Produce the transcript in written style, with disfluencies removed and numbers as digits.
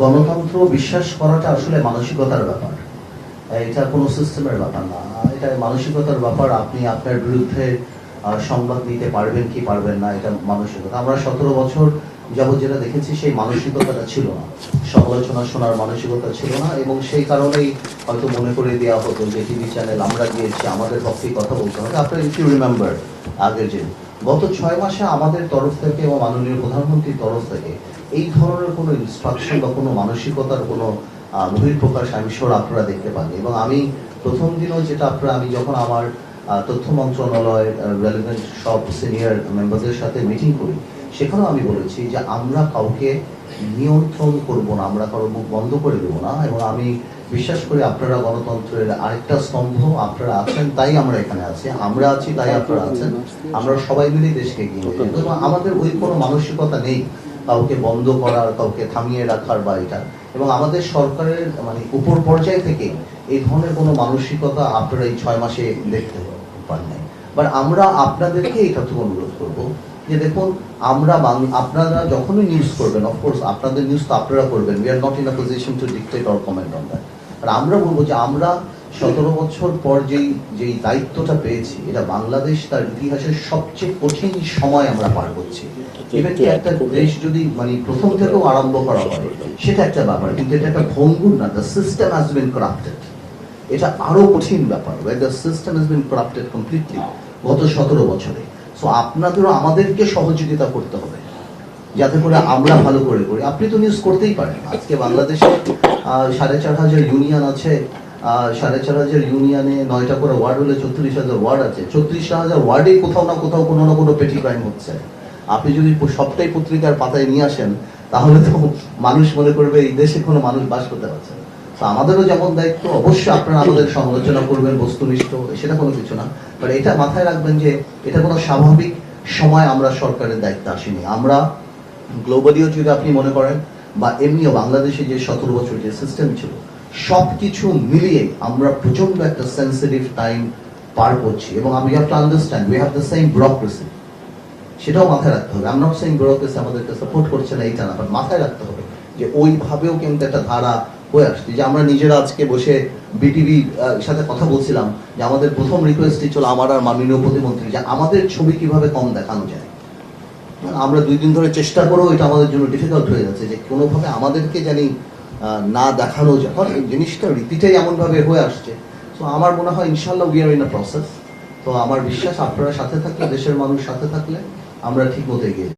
গণতন্ত্র বিশ্বাস করাটা আসলে মানসিকতার ব্যাপার, এটা কোনো সিস্টেমের ব্যাপার না, এটা মানসিকতার ব্যাপার। আপনি আপনার বিরুদ্ধে সংবাদ নিতে পারবেন কি পারবেন না, এটা মানসিকতা। আমরা 17 বছর যাবত যেটা দেখেছি সেই মানসিকতাটা ছিল না, সমালোচনা শোনার মানসিকতা ছিল না, এবং সেই কারণেই হয়তো মনে করে দেওয়া হতো যে টিভি চ্যানেল আমরা গিয়েছি, আমাদের পক্ষে কথা বলতে হবে। আপনারা ইফ ইউ রিমেম্বার আগের যে গত 6 মাসে আমাদের তরফ থেকে এবং মাননীয় প্রধানমন্ত্রীর তরফ থেকে এই ধরনের কোনো ইনস্ট্রাকশন বা কোনো মানসিকতার কোনো বহিঃপ্রকাশ আমি শিওর আপনারা দেখতে পাননি। এবং আমি প্রথম দিনও যেটা আমি যখন আমার তথ্য মন্ত্রণালয়ের রেলেভেন্ট সব সিনিয়র মেম্বারদের সাথে মিটিং করি, সেখানেও আমি বলেছি যে আমরা কাউকে নিয়ন্ত্রণ করব না, আমরা কারো মুখ বন্ধ করে দেবো না। এবং আমি বিশ্বাস করি আপনারা গণতন্ত্রের আরেকটা স্তম্ভ, আপনারা আছেন তাই আমরা এখানে আছি, আমরা আছি তাই আপনারা আছেন, আমরা সবাই মিলে দেশকে এগিয়ে নিয়ে যাব। এবং আমাদের ওই কোনো মানসিকতা নেই কাউকে বন্ধ করার, কাউকে থামিয়ে রাখার বা এটা। এবং আমাদের সরকারের মানে উপর পর্যায় থেকে এই ধরনের কোনো মানসিকতা আপনারা এই 6 মাসে দেখতে পান নাই। বাট আমরা আপনাদেরকে এইটুকু অনুরোধ করবো যে দেখুন, আপনারা যখনই নিউজ করবেন, অফকোর্স আপনাদের নিউজ তো আপনারা করবেন, we are not in a position to dictate or comment on that. আর আমরা বলবো যে আমরা 17 বছর পর যেই দায়িত্বটা পেয়েছি, এটা বাংলাদেশ তার ইতিহাসের সবচেয়ে কঠিন সময় আমরা পার করছি। এবার কি একটা দেশ যদি মানে প্রথম থেকেও আরম্ভ করা হয় সেটা একটা ব্যাপার, কিন্তু এটা একটা ভঙ্গুর না, the system has been corrupted, এটা আরো কঠিন ব্যাপার, the system has been corrupted completely গত 17 বছরে। সো আপনাদেরও আমাদেরকে সহযোগিতা করতে হবে যাতে করে আমরা ভালো করে করি। আপনি তো নিউজ করতেই পারেন, আজকে বাংলাদেশে 4,500 ইউনিয়ন আছে, 4,500 ইউনিয়নে 9টা করে ওয়ার্ড হলে 34,000 ওয়ার্ড আছে, 34,000 ওয়ার্ডেই কোথাও না কোথাও কোনো না কোনো পেটি ক্রাইম হচ্ছে। আপনি যদি সবটাই পত্রিকার পাতায় নিয়ে আসেন তাহলে তো মানুষ মনে করবে এই দেশে কোনো মানুষ বাস করতে পারছে না। তো আমাদেরও যেমন দায়িত্ব, অবশ্যই আপনারা আমাদের সমালোচনা করবেন বস্তুনিষ্ঠ, সেটা কোনো কিছু না, বাট এটা মাথায় রাখবেন যে এটা কোনো স্বাভাবিক সময় আমরা সরকারের দায়িত্ব আসিনি। আমরা গ্লোবালিও যদি আপনি মনে করেন বা এমনিও বাংলাদেশে যে 17 বছর যে সিস্টেম ছিল, সবকিছু মিলিয়ে আমরা প্রচন্ড একটা সেন্সিটিভ টাইম পার করছি। এবং we have to understand we have the same bureaucracy, সেটাও মাথায় রাখতে হবে। আমরা সেই ব্যুরোক্রেসি আমাদেরকে সাপোর্ট করছে না এইটা না, বাট মাথায় রাখতে হবে যে ওইভাবেও কিন্তু একটা ধারা হয়ে আসছে। যে আমরা নিজেরা আজকে বসে বিটিভি সাথে কথা বলছিলাম যে আমাদের প্রথম রিকোয়েস্টই ছিল আমার আর মাননীয় প্রতিমন্ত্রী যে আমাদের ছবি কিভাবে কম দেখানো যায়। আমরা 2 দিন ধরে চেষ্টা করেও এটা আমাদের জন্য ডিফিকাল্ট হয়ে যাচ্ছে যে কোনোভাবে আমাদেরকে জানি না দেখানো যায়, কারণ এই জিনিসটা রীতিটাই এমনভাবে হয়ে আসছে। তো আমার মনে হয় ইনশাল্লাহ we are in a process. তো আমার বিশ্বাস আপনারা সাথে থাকলে, দেশের মানুষ সাথে থাকলে আমরা ঠিক মতো এগিয়ে